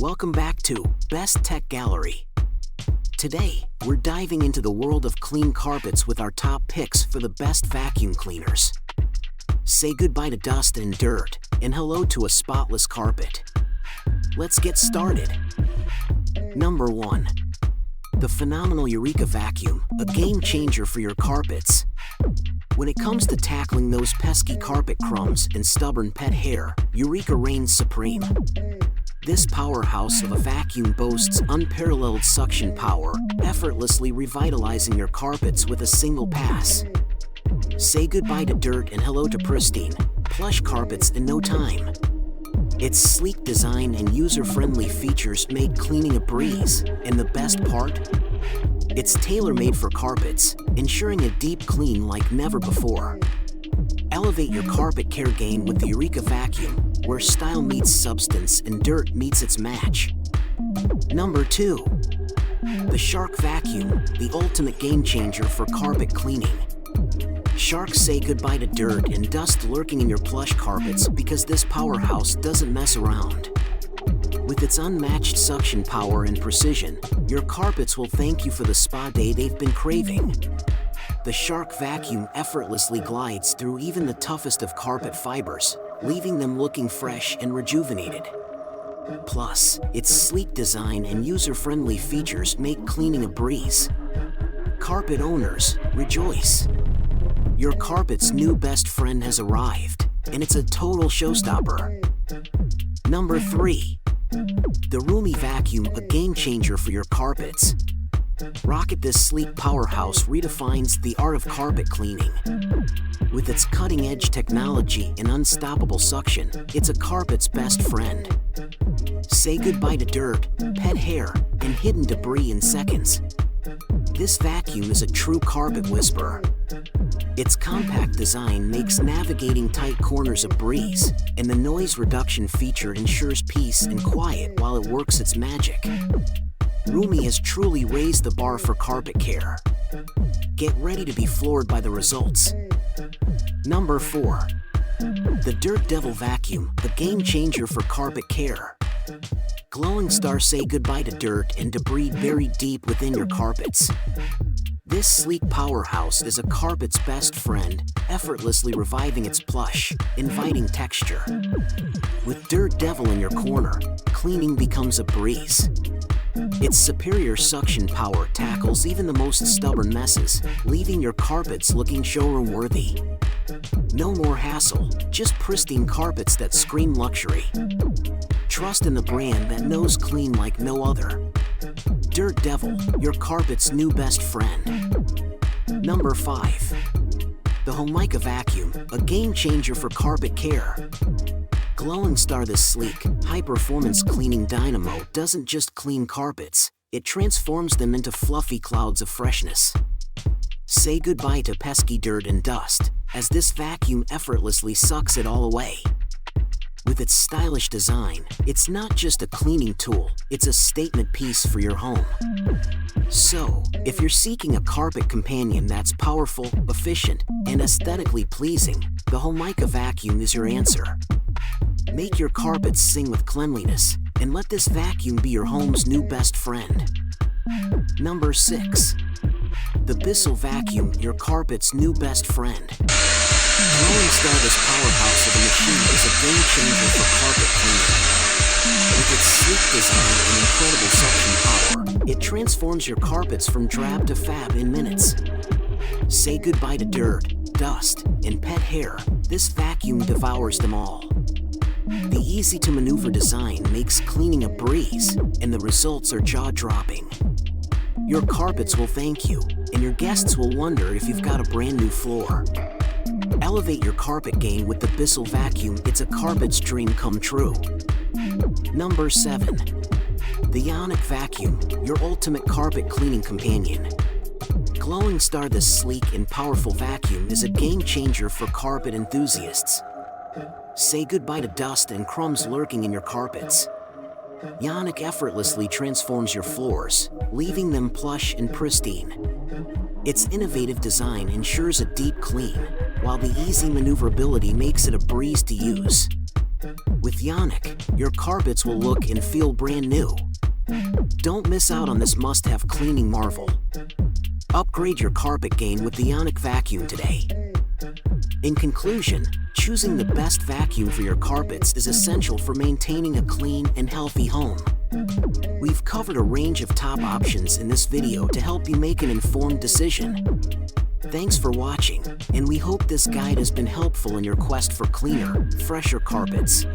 Welcome back to Best Tech Gallery. Today, we're diving into the world of clean carpets with our top picks for the best vacuum cleaners. Say goodbye to dust and dirt, and hello to a spotless carpet. Let's get started. Number 1. The phenomenal Eureka vacuum, a game changer for your carpets. When it comes to tackling those pesky carpet crumbs and stubborn pet hair, Eureka reigns supreme. This powerhouse of a vacuum boasts unparalleled suction power, effortlessly revitalizing your carpets with a single pass. Say goodbye to dirt and hello to pristine, plush carpets in no time. Its sleek design and user-friendly features make cleaning a breeze, and the best part? It's tailor-made for carpets, ensuring a deep clean like never before. Elevate your carpet care game with the Eureka vacuum, where style meets substance and dirt meets its match. Number 2. The Shark vacuum, the ultimate game changer for carpet cleaning. Sharks say goodbye to dirt and dust lurking in your plush carpets because this powerhouse doesn't mess around. With its unmatched suction power and precision, your carpets will thank you for the spa day they've been craving. The Shark vacuum effortlessly glides through even the toughest of carpet fibers, leaving them looking fresh and rejuvenated. Plus, its sleek design and user-friendly features make cleaning a breeze. Carpet owners, rejoice! Your carpet's new best friend has arrived, and it's a total showstopper. Number 3. The Roomie vacuum, a game changer for your carpets. Rocket this sleek powerhouse redefines the art of carpet cleaning. With its cutting-edge technology and unstoppable suction, it's a carpet's best friend. Say goodbye to dirt, pet hair, and hidden debris in seconds. This vacuum is a true carpet whisperer. Its compact design makes navigating tight corners a breeze, and the noise reduction feature ensures peace and quiet while it works its magic. Roomie has truly raised the bar for carpet care. Get ready to be floored by the results. Number 4. The Dirt Devil vacuum, the game changer for carpet care. Glowing stars say goodbye to dirt and debris buried deep within your carpets. This sleek powerhouse is a carpet's best friend, effortlessly reviving its plush, inviting texture. With Dirt Devil in your corner, cleaning becomes a breeze. Its superior suction power tackles even the most stubborn messes, leaving your carpets looking showroom-worthy. No more hassle, just pristine carpets that scream luxury. Trust in the brand that knows clean like no other. Dirt Devil, your carpet's new best friend. Number 5. The Homeika vacuum, a game changer for carpet care. Glowing Star, this sleek, high-performance cleaning dynamo doesn't just clean carpets, it transforms them into fluffy clouds of freshness. Say goodbye to pesky dirt and dust, as this vacuum effortlessly sucks it all away. With its stylish design, it's not just a cleaning tool, it's a statement piece for your home. So, if you're seeking a carpet companion that's powerful, efficient, and aesthetically pleasing, the Homeika vacuum is your answer. Make your carpets sing with cleanliness, and let this vacuum be your home's new best friend. Number 6. The BISSELL vacuum, your carpet's new best friend. Glowing Star, this powerhouse of a machine is a game changer for carpet cleaning. With its sleek design and incredible suction power, it transforms your carpets from drab to fab in minutes. Say goodbye to dirt, dust, and pet hair, this vacuum devours them all. The easy-to-maneuver design makes cleaning a breeze, and the results are jaw-dropping. Your carpets will thank you, and your guests will wonder if you've got a brand new floor. Elevate your carpet game with the BISSELL vacuum, it's a carpet's dream come true. Number 7. The YONOK vacuum, your ultimate carpet cleaning companion. Glowing Star, this sleek and powerful vacuum is a game changer for carpet enthusiasts. Say goodbye to dust and crumbs lurking in your carpets. YONOK effortlessly transforms your floors, leaving them plush and pristine. Its innovative design ensures a deep clean, while the easy maneuverability makes it a breeze to use. With YONOK, your carpets will look and feel brand new. Don't miss out on this must-have cleaning marvel. Upgrade your carpet game with the YONOK vacuum today. In conclusion, choosing the best vacuum for your carpets is essential for maintaining a clean and healthy home. We've covered a range of top options in this video to help you make an informed decision. Thanks for watching, and we hope this guide has been helpful in your quest for cleaner, fresher carpets.